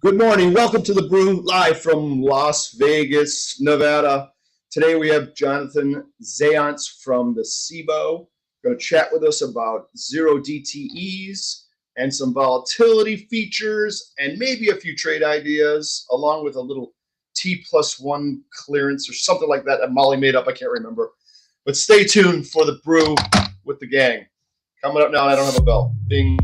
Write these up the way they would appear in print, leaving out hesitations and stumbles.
Good morning. Welcome to the Brew live from Las Vegas, Nevada. Today we have Jonathan Zaionz from the Cboe going to chat with us about 0DTEs and some volatility features and maybe a few trade ideas along with a little T+1 clearance or something like that Molly made up. I can't remember. But stay tuned for the Brew with the gang. Coming up now, and I don't have a bell. Bing.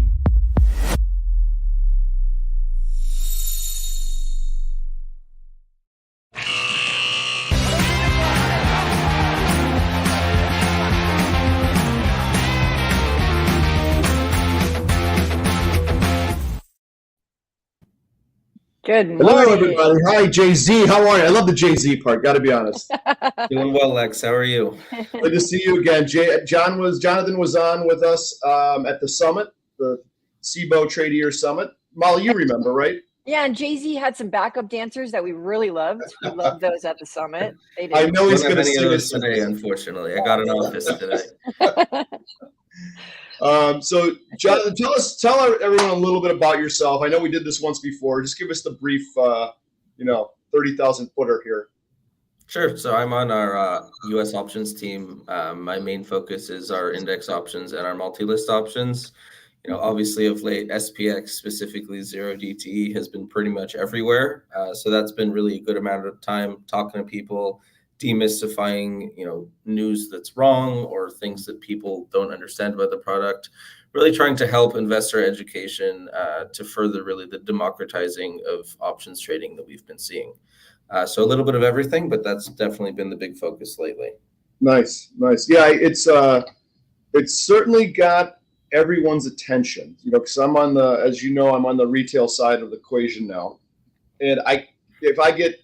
Good morning. Hello, everybody. Hi, Jay-Z. How are you? I love the Jay-Z part, got to be honest. Doing well, Lex. How are you? Good to see you again. Jonathan was on with us at the summit, the Cboe Tradier Summit. Molly, you remember, right? Yeah, and Jay-Z had some backup dancers that we really loved. We loved those at the summit. They did. I know he's going to see this today, unfortunately. I got an office today. So, Jonathan, tell everyone a little bit about yourself. I know we did this once before. Just give us the brief, 30,000 footer here. Sure. So I'm on our U.S. options team. My main focus is our index options and our multi-list options. Obviously of late, SPX, specifically 0DTE, has been pretty much everywhere. So that's been really a good amount of time talking to people, demystifying, news that's wrong or things that people don't understand about the product, really trying to help investor education to further really the democratizing of options trading that we've been seeing. So a little bit of everything, but that's definitely been the big focus lately. Nice. Yeah, it's certainly got everyone's attention, because I'm on the retail side of the equation now. And if I get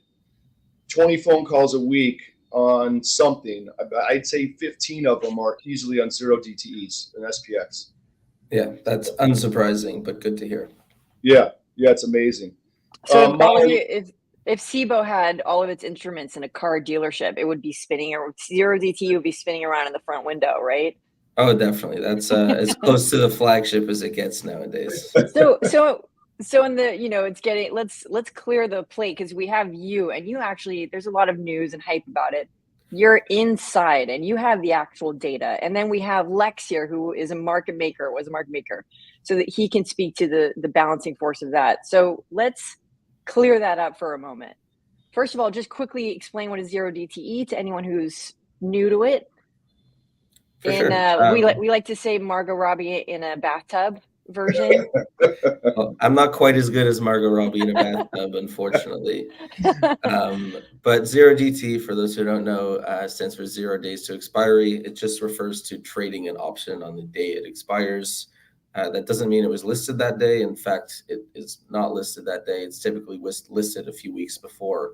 20 phone calls a week on something, I'd say 15 of them are easily on 0DTEs and SPX. Yeah, that's unsurprising, but good to hear. Yeah, it's amazing. So if Cboe had all of its instruments in a car dealership, it would be spinning, or 0DTE would be spinning around in the front window, right? Oh, definitely. That's as close to the flagship as it gets nowadays. So in the, it's getting, let's clear the plate, because we have you, and you actually, there's a lot of news and hype about it. You're inside and you have the actual data. And then we have Lex here, who is was a market maker, so that he can speak to the balancing force of that. So let's clear that up for a moment. First of all, just quickly explain what is 0DTE to anyone who's new to it. Sure. We like to say Margot Robbie in a bathtub version. Well, I'm not quite as good as Margot Robbie in a bathtub, unfortunately. But 0DT, for those who don't know, stands for 0 days to expiry. It just refers to trading an option on the day it expires. That doesn't mean it was listed that day. In fact, it is not listed that day. It's typically listed a few weeks before,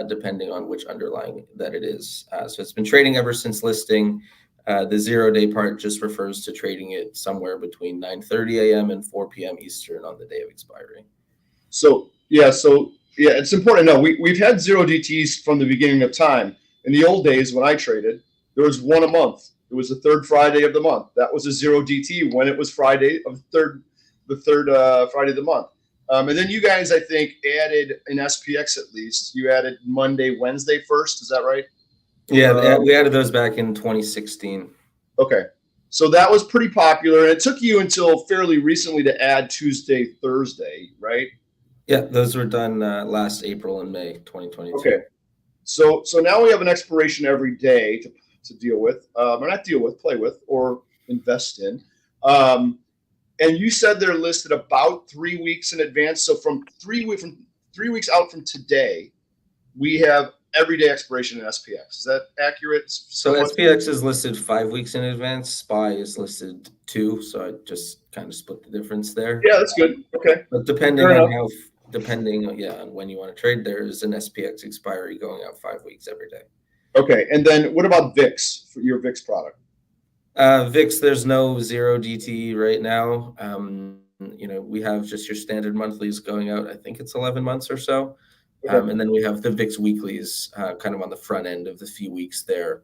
depending on which underlying that it is. So it's been trading ever since listing. The 0 day part just refers to trading it somewhere between 9:30 a.m. and 4 p.m. Eastern on the day of expiry. So it's important to know we've had 0DTs from the beginning of time. In the old days when I traded, there was one a month. It was the third Friday of the month. That was a 0DT when it was Friday of the third Friday of the month. And then you guys, I think, added in SPX at least. You added Monday, Wednesday first. Is that right? Yeah, we added those back in 2016. Okay. So that was pretty popular. And it took you until fairly recently to add Tuesday, Thursday, right? Yeah, those were done last April and May 2022. Okay. So now we have an expiration every day to deal with, or not deal with, play with, or invest in. And you said they're listed about 3 weeks in advance. So from 3 weeks out from today, we have everyday expiration in SPX. Is that accurate? So SPX is listed 5 weeks in advance. SPY is listed 2. So I just kind of split the difference there. Yeah, that's good. Okay. But depending on when you want to trade, there's an SPX expiry going out 5 weeks every day. Okay. And then what about VIX, for your VIX product? VIX, there's no 0DTE right now. We have just your standard monthlies going out. I think it's 11 months or so. Okay. And then we have the VIX weeklies kind of on the front end of the few weeks there.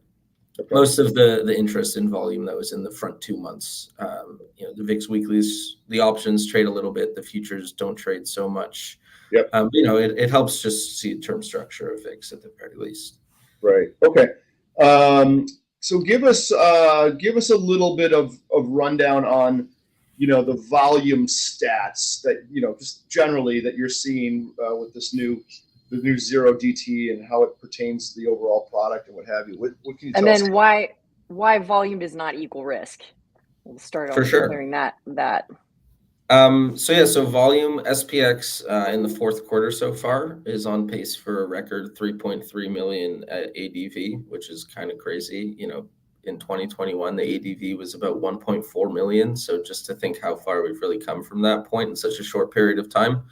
Okay. Most of the interest in volume that was in the front 2 months. The VIX weeklies, the options trade a little bit. The futures don't trade so much. Yep. It helps just see term structure of VIX at the very least. Right. Okay. So give us a little bit of rundown on, the volume stats that, just generally that you're seeing with the new 0DTE and how it pertains to the overall product and what have you. What can you tell us? And then why volume does not equal risk? We'll start on clearing that. So volume SPX in the fourth quarter so far is on pace for a record 3.3 million at ADV, which is kind of crazy. In 2021, the ADV was about 1.4 million. So just to think how far we've really come from that point in such a short period of time.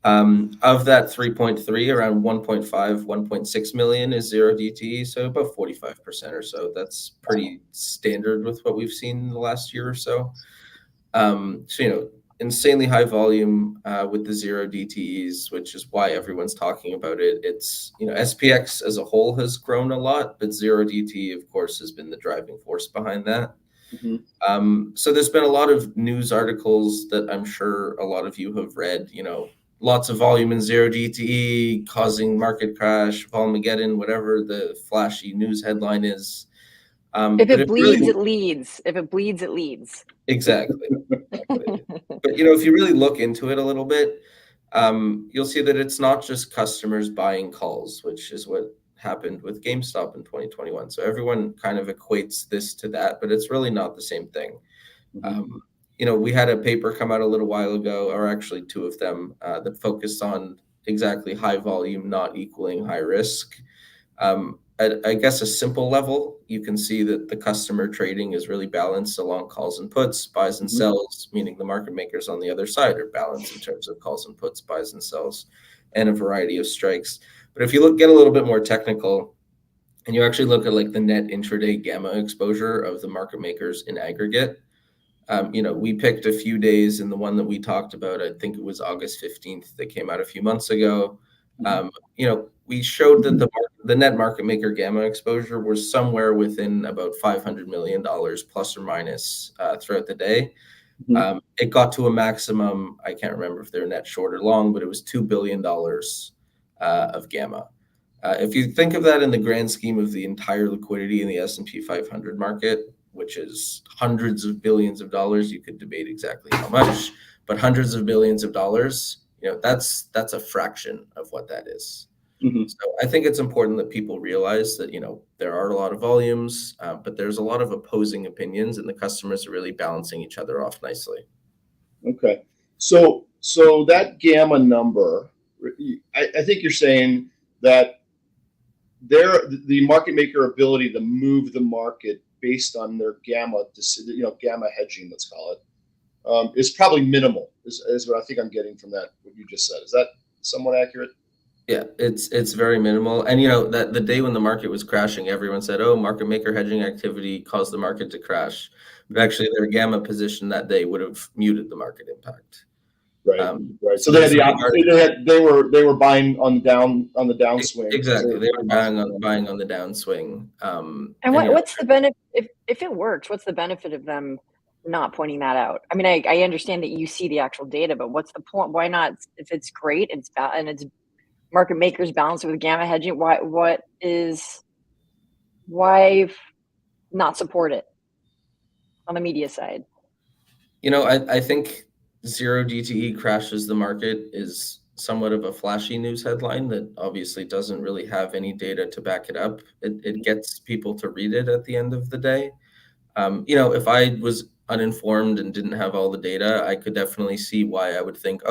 Of that 3.3, around 1.5, 1.6 million is 0DTE, so about 45% or so. That's pretty standard with what we've seen in the last year or so. Insanely high volume with the 0DTEs, which is why everyone's talking about it. It's, SPX as a whole has grown a lot, but 0DTE, of course, has been the driving force behind that. Mm-hmm. So there's been a lot of news articles that I'm sure a lot of you have read, lots of volume in 0DTE causing market crash, Volmageddon, whatever the flashy news headline is. If it bleeds, it leads. If it bleeds, it leads. Exactly. But if you really look into it a little bit, you'll see that it's not just customers buying calls, which is what happened with GameStop in 2021. So everyone kind of equates this to that, but it's really not the same thing. Mm-hmm. We had a paper come out a little while ago, or actually two of them, that focused on exactly high volume not equaling high risk. At, I guess, a simple level, you can see that the customer trading is really balanced along calls and puts, buys and sells, meaning the market makers on the other side are balanced in terms of calls and puts, buys and sells, and a variety of strikes. But if you get a little bit more technical, and you actually look at like the net intraday gamma exposure of the market makers in aggregate, we picked a few days, and the one that we talked about, I think it was August 15th, that came out a few months ago. We showed that the net market maker gamma exposure was somewhere within about $500 million plus or minus throughout the day. Mm-hmm. It got to a maximum, I can't remember if they're net short or long, but it was $2 billion of gamma. If you think of that in the grand scheme of the entire liquidity in the S&P 500 market, which is hundreds of billions of dollars, you could debate exactly how much, but hundreds of billions of dollars, that's a fraction of what that is. Mm-hmm. So I think it's important that people realize that, there are a lot of volumes, but there's a lot of opposing opinions, and the customers are really balancing each other off nicely. Okay. So that gamma number, I think you're saying that the market maker ability to move the market based on their gamma hedging, let's call it, is probably minimal, is what I think I'm getting from that, what you just said. Is that somewhat accurate? Yeah, it's very minimal. And that the day when the market was crashing, everyone said, "Oh, market maker hedging activity caused the market to crash." But actually, their gamma position that day would have muted the market impact. Right. Right. So they had the opposite. They were buying on the downswing. Exactly. They were buying on the downswing. And what's the benefit if it works? What's the benefit of them not pointing that out? I mean, I understand that you see the actual data, but what's the point? Why not? If it's great, it's market makers balance with gamma hedging, why not support it on the media side? I think 0DTE crashes the market is somewhat of a flashy news headline that obviously doesn't really have any data to back it up. It gets people to read it at the end of the day. If I was uninformed and didn't have all the data, I could definitely see why I would think,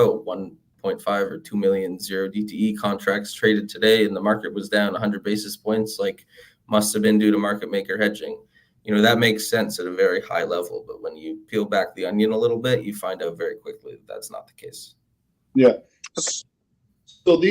1.5 or 2 million 0DTE contracts traded today and the market was down 100 basis points, must have been due to market maker hedging. That makes sense at a very high level, but when you peel back the onion a little bit, you find out very quickly that that's not the case. Yeah. Okay. So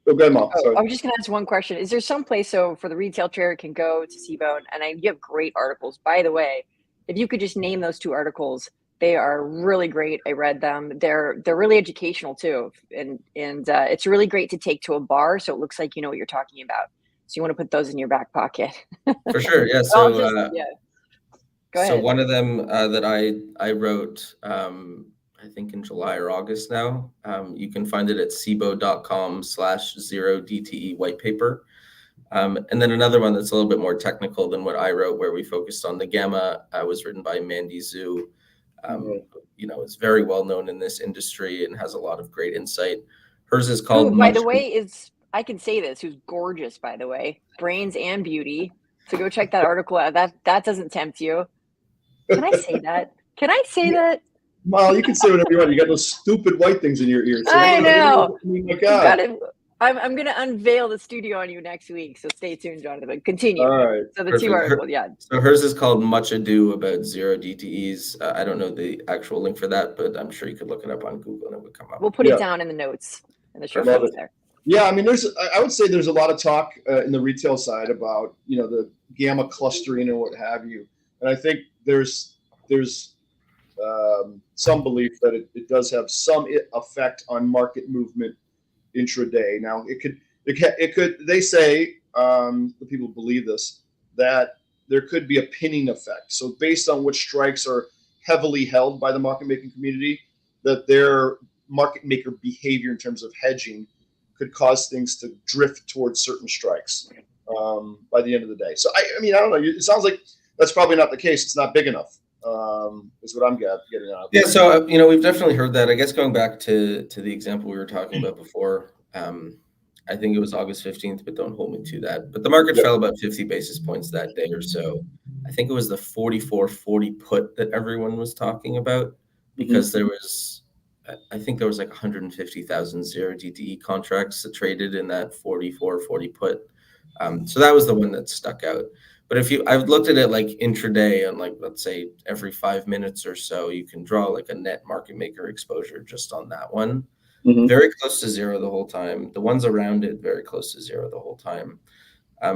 okay, Mom. Sorry. I'm just going to ask one question. Is there some place for the retail trader can go to Cboe, and you have great articles, by the way. If you could just name those two articles, they are really great. I read them. They're really educational too, and it's really great to take to a bar, so it looks like you know what you're talking about. So you want to put those in your back pocket. For sure, yeah. So Go ahead. one of them that I wrote, I I think in July or August now. You can find it at cboe.com/0DTE white paper. And then another one that's a little bit more technical than what I wrote, where we focused on the gamma, was written by Mandy Zhu. Is very well known in this industry and has a lot of great insight. Hers is called. Who, by the way, I can say this, who's gorgeous, by the way, brains and beauty. So go check that article out. That doesn't tempt you. Can I say that? Can I say that? Well, you can say whatever you want. You got those stupid white things in your ears. So I know. Oh my God. I'm going to unveil the studio on you next week, so stay tuned, Jonathan. But continue. All right. So the two articles, yeah. So hers is called Much Ado About 0DTEs. I don't know the actual link for that, but I'm sure you could look it up on Google and it would come up. We'll put it down in the notes in the show notes there. Yeah, I mean, I would say there's a lot of talk in the retail side about, the gamma clustering and what have you. And I think there's some belief that it does have some effect on market movement intraday. Now, it could. They say, the people believe this, that there could be a pinning effect. So based on which strikes are heavily held by the market making community, that their market maker behavior in terms of hedging could cause things to drift towards certain strikes by the end of the day. So I mean, I don't know. It sounds like that's probably not the case. It's not big enough. Is what I'm getting out of it. Yeah, so we've definitely heard that. I guess going back to the example we were talking about before, I think it was August 15th, but don't hold me to that. But the market fell about 50 basis points that day or so. I think it was the 44.40 put that everyone was talking about, because there was, I think there was like 150,000 0DTE contracts that traded in that 44.40 put. So that was the one that stuck out. But I've looked at it like intraday, and like, let's say every 5 minutes or so, you can draw like a net market maker exposure just on that one. Very close to zero the whole time. The ones around it, very close to zero the whole time.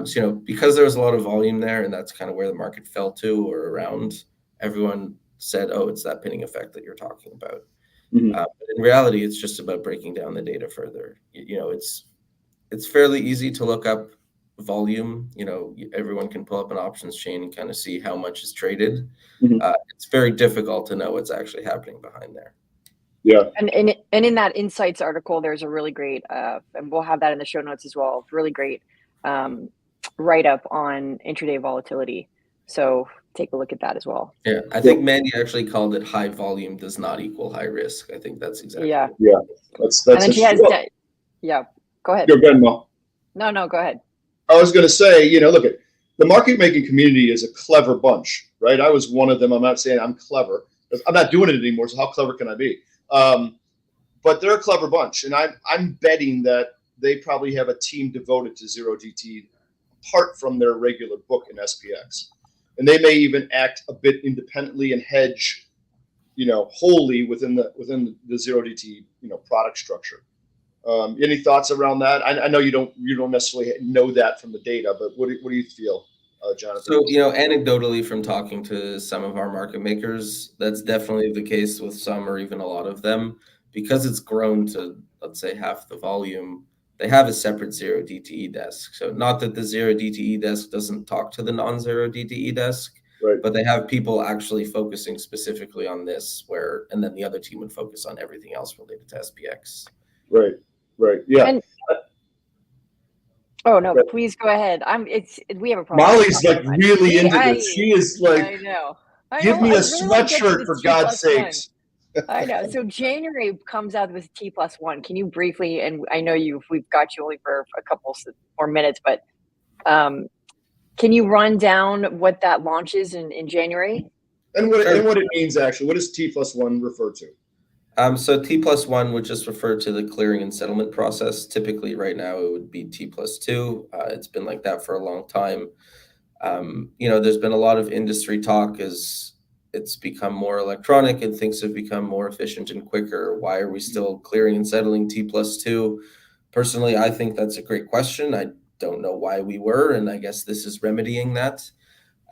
So, because there was a lot of volume there, and that's kind of where the market fell to or around, everyone said, oh, it's that pinning effect that you're talking about. But in reality, it's just about breaking down the data further. It's fairly easy to look up volume. Everyone can pull up an options chain and kind of see how much is traded. It's very difficult to know what's actually happening behind there. Yeah. And in that Insights article, there's a really great, and we'll have that in the show notes as well, really great write-up on intraday volatility. So take a look at that as well. Yeah, I think Mandy actually called it high volume does not equal high risk. I think that's exactly Yeah. That's and then she has yeah, go ahead. Go ahead, Mo. No, go ahead. I was going to say, look at the market making community is a clever bunch, right? I was one of them. I'm not saying I'm clever. I'm not doing it anymore. So how clever can I be? But they're a clever bunch, and I'm betting that they probably have a team devoted to 0DT apart from their regular book in SPX, and they may even act a bit independently and hedge, wholly within the 0DT product structure. Any thoughts around that? I know you don't necessarily know that from the data, but what do you feel, Jonathan? So, anecdotally from talking to some of our market makers, that's definitely the case with some or even a lot of them. Because it's grown to, let's say, half the volume, they have a separate 0DTE desk. So not that the 0DTE desk doesn't talk to the non-0DTE desk, right, but they have people actually focusing specifically on this, and then the other team would focus on everything else related to SPX. Right, yeah. Oh no! Right. Please go ahead. We have a problem. Molly's like really into this. She is like, I know. Give me a sweatshirt for God's sakes. I know. So January comes out with T+1. Can you briefly? And I know we've got you only for a couple more minutes, but can you run down what that launches in January? And what it means actually? What does T+1 refer to? So T+1 would just refer to the clearing and settlement process. Typically right now it would be T+2. It's been like that for a long time. There's been a lot of industry talk as it's become more electronic and things have become more efficient and quicker. Why are we still clearing and settling T+2? Personally, I think that's a great question. I don't know why we were, and I guess this is remedying that.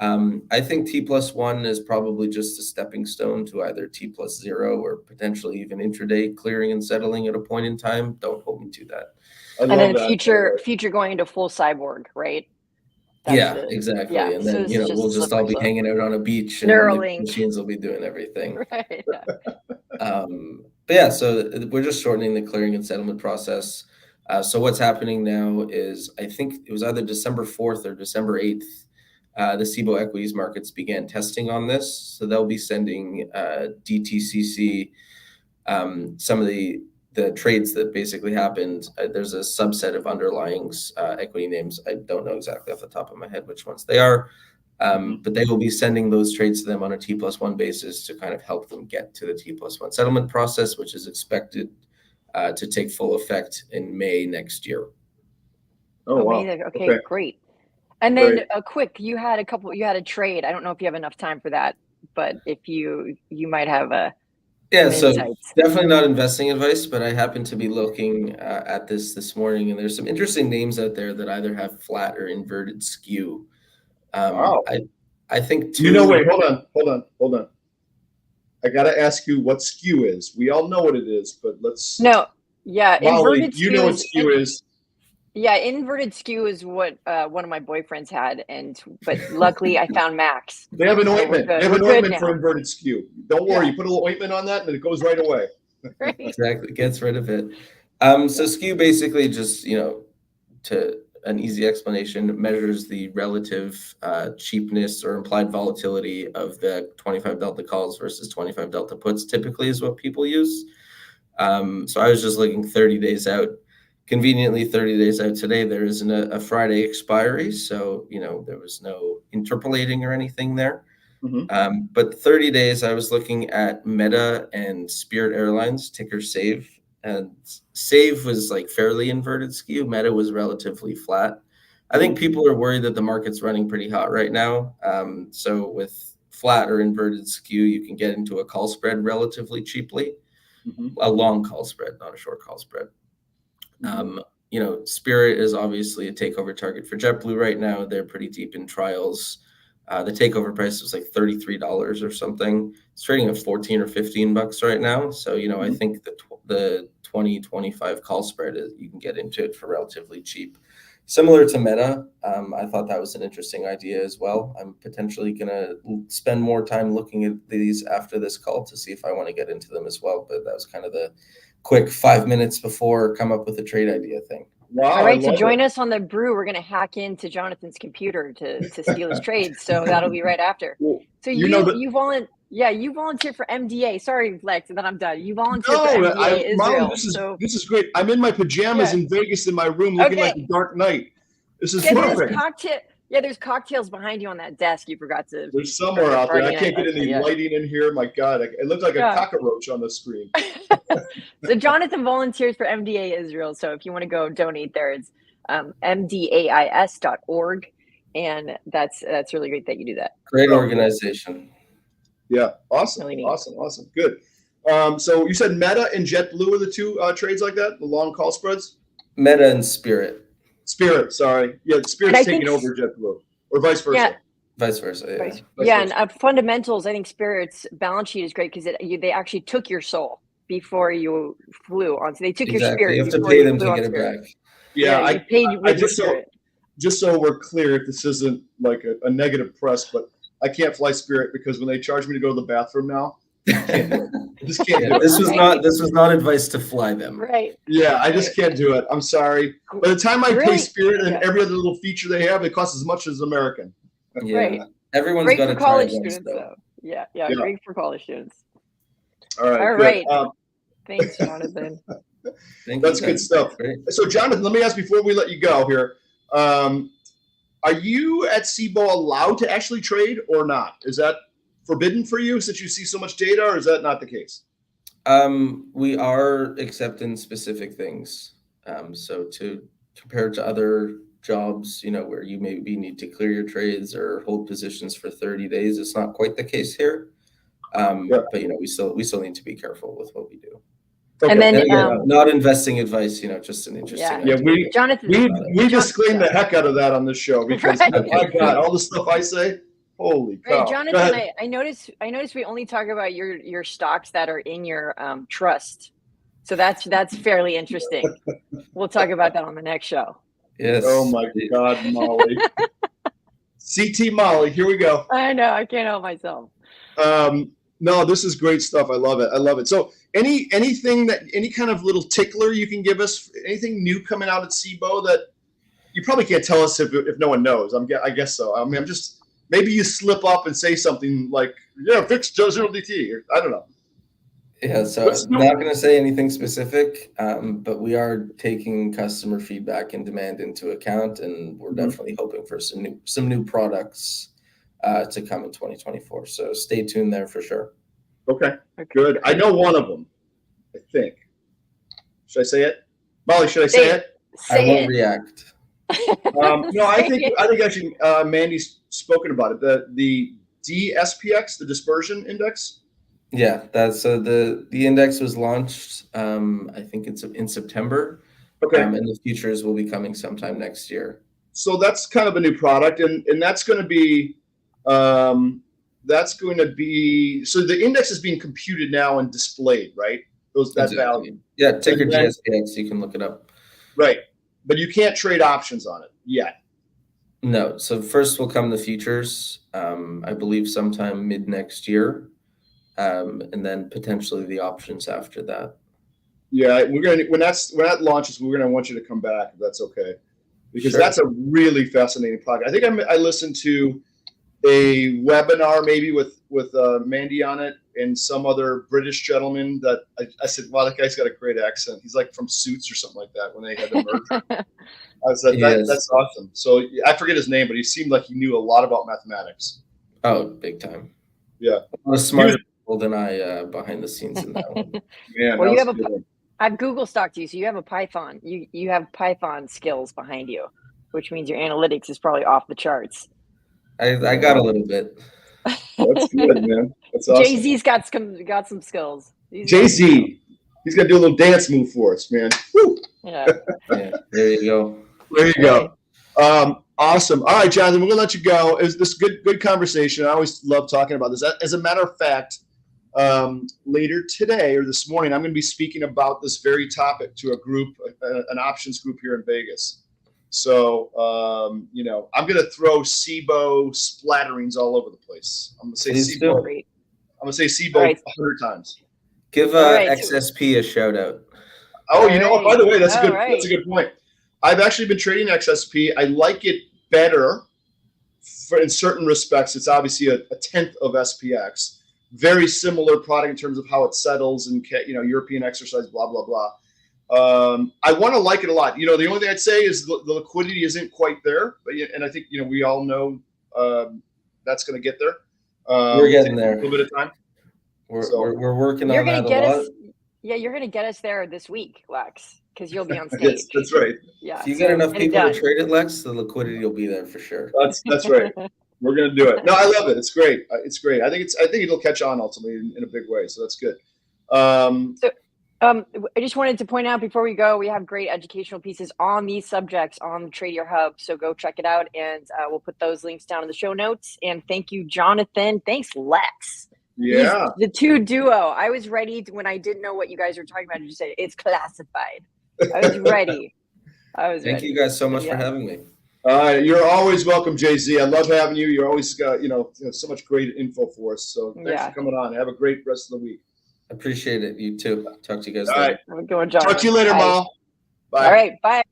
I think T+1 is probably just a stepping stone to either T+0 or potentially even intraday clearing and settling at a point in time. Don't hold me to that. And then future going into full cyborg, right? Exactly. Yeah, and then we'll just all be hanging out on a beach, and the machines will be doing everything. Right. Yeah. But yeah, so we're just shortening the clearing and settlement process. So what's happening now is, I think it was either December 4th or December 8th, the Cboe equities markets began testing on this. So they'll be sending DTCC some of the trades that basically happened. There's a subset of underlyings equity names. I don't know exactly off the top of my head which ones they are. But they will be sending those trades to them on a T+1 basis to kind of help them get to the T+1 settlement process, which is expected to take full effect in May next year. Oh, wow. Amazing. Okay, great. And then a quick, you had a trade. I don't know if you have enough time for that, but if you might have so insights. Definitely not investing advice, but I happen to be looking at this morning, and there's some interesting names out there that either have flat or inverted skew. Wow. I think wait, hold on. I got to ask you what skew is. We all know what it is, but let's. No, yeah, Molly, inverted skew. You know what skew is. Yeah, inverted skew is what one of my boyfriends had, but luckily I found Max. They have an ointment. They have an ointment for inverted skew. Don't worry, you put a little ointment on that and it goes right away. Right. Exactly, gets rid of it. So skew basically just, to an easy explanation, measures the relative cheapness or implied volatility of the 25 delta calls versus 25 delta puts, typically is what people use. So I was just looking 30 days out. Conveniently, 30 days out today, there isn't a Friday expiry, so there was no interpolating or anything there. But 30 days, I was looking at Meta and Spirit Airlines, ticker SAVE, and SAVE was like fairly inverted skew. Meta was relatively flat. I think people are worried that the market's running pretty hot right now. So with flat or inverted skew, you can get into a call spread relatively cheaply, a long call spread, not a short call spread. Spirit is obviously a takeover target for JetBlue right now. They're pretty deep in trials. The takeover price was like $33 or something. It's trading at $14 or $15 right now. So, I think the 20-25 call spread you can get into it for relatively cheap. Similar to Meta, I thought that was an interesting idea as well. I'm potentially going to spend more time looking at these after this call to see if I want to get into them as well. But that was kind of the quick 5 minutes before come up with a trade idea thing. Wow, all right, so join us on the Brew. We're going to hack into Jonathan's computer to steal his trades. So that'll be right after. So you volunteer for MDA. Sorry, Lex, and then I'm done. You volunteer for MDA Israel. Molly, this is great. I'm in my pajamas in Vegas in my room looking like the Dark Knight. This is perfect. There's cocktails behind you on that desk. You forgot to. There's somewhere out there. I can't get any lighting in here. My God, it looks like a cockroach on the screen. So Jonathan volunteers for MDA Israel. So if you want to go donate there, it's mdais.org, and that's really great that you do that. Great organization. Yeah, awesome, really awesome, good. So you said Meta and JetBlue are the two trades like that, the long call spreads. Meta and Spirit. Sorry. Yeah, Spirit's taking over JetBlue, or vice versa. Yeah. Vice versa, and fundamentals, I think Spirit's balance sheet is great because they actually took your soul before you flew on. So they took your spirit. You have to pay them to get it back. Yeah, I just so we're clear, if this isn't like a negative press, but I can't fly Spirit because when they charge me to go to the bathroom now, I can't do it. I just can't do it. This was not advice to fly them. Right. Yeah, I just can't do it. I'm sorry. By the time I pay Spirit and every other little feature they have, it costs as much as American. Yeah. Right. Everyone's got to try college students, though. Yeah, great for college students. All right. Thanks, Jonathan. That's good stuff. So, Jonathan, let me ask before we let you go here. Are you at Cboe allowed to actually trade or not? Is that forbidden for you since you see so much data, or is that not the case? We are accepting specific things. So compared to other jobs, where you maybe need to clear your trades or hold positions for 30 days, it's not quite the case here. But we still need to be careful with what we do. Okay. And then again, not investing advice, just an interesting idea. Jonathan, we disclaim the heck out of that on this show because my God, all the stuff I say, holy cow. Right, Jonathan, I noticed we only talk about your stocks that are in your trust. So that's fairly interesting. We'll talk about that on the next show. Yes. Oh my God, Molly. CT Molly, here we go. I know, I can't help myself. No, this is great stuff. I love it. I love it. So any kind of little tickler you can give us, anything new coming out at Cboe that you probably can't tell us if no one knows. I guess so. I mean, maybe you slip up and say something like, yeah, fix 0DTE. Or, I don't know. Yeah, so I'm not going to say anything specific, but we are taking customer feedback and demand into account, and we're definitely hoping for some new products to come in 2024. So stay tuned there for sure. Okay, good. I know one of them, I think. Should I say it? Molly, should I say it? I won't react. No, I think actually Mandy's spoken about it. The SPX, the dispersion index. Yeah, that's the index was launched. I think it's in September. Okay, and the futures will be coming sometime next year. So that's kind of a new product, and that's going to be so the index is being computed now and displayed, right? That value. Yeah, ticker GSPX. You can look it up. Right, but you can't trade options on it yet. No. So first will come the futures. I believe sometime mid next year. And then potentially the options after that. Yeah, when that launches, we're gonna want you to come back if that's okay, because that's a really fascinating product. I think I listened to a webinar maybe with Mandy on it and some other British gentleman that I said, wow, that guy's got a great accent. He's like from Suits or something like that when they had the merger. I said that's awesome. So I forget his name, but he seemed like he knew a lot about mathematics. Oh, big time. Yeah, smarter than I behind the scenes in that one. Yeah, well, I've Google stalked you, so you have a Python. You have Python skills behind you, which means your analytics is probably off the charts. I got a little bit. That's good, man. That's awesome. Jay-Z's got some skills. Jay-Z, he's gonna do a little dance move for us, man. Woo. Yeah. Yeah. There you go. There you go. Awesome. All right, Jonathan, we're gonna let you go. It was this good conversation. I always love talking about this. As a matter of fact, later today or this morning, I'm going to be speaking about this very topic to a group, an options group here in Vegas. So, I'm going to throw Cboe splatterings all over the place. I'm going to say Cboe. I'm going to say Cboe 100 times. Give XSP a shout out. Oh, you know what? By the way, that's a good point. I've actually been trading XSP. I like it better in certain respects. It's obviously a tenth of SPX. Very similar product in terms of how it settles and European exercise, blah blah blah. I want to like it a lot. The only thing I'd say is the liquidity isn't quite there, and I think we all know that's going to get there. We're getting there. A little bit of time. We're working on that a lot. You're going to get us there this week, Lex, because you'll be on stage. That's right. Yeah. If you get enough people to trade it, Lex, the liquidity will be there for sure. That's right. We're gonna do it. No, I love it. It's great. It's great. I think it'll catch on ultimately in a big way. So that's good. I just wanted to point out before we go, we have great educational pieces on these subjects on the Tradier Hub. So go check it out, and we'll put those links down in the show notes. And thank you, Jonathan. Thanks, Lex. Yeah. The two duo. I was ready when I didn't know what you guys were talking about. You said it's classified. I was ready. Thank you guys so much for having me. You're always welcome, Jay-Z. I love having you. You're always got so much great info for us. So thanks for coming on. Have a great rest of the week. Appreciate it. You too. Talk to you guys later. All right. Have a good one, John. Talk to you later, Mal. Bye. All right. Bye.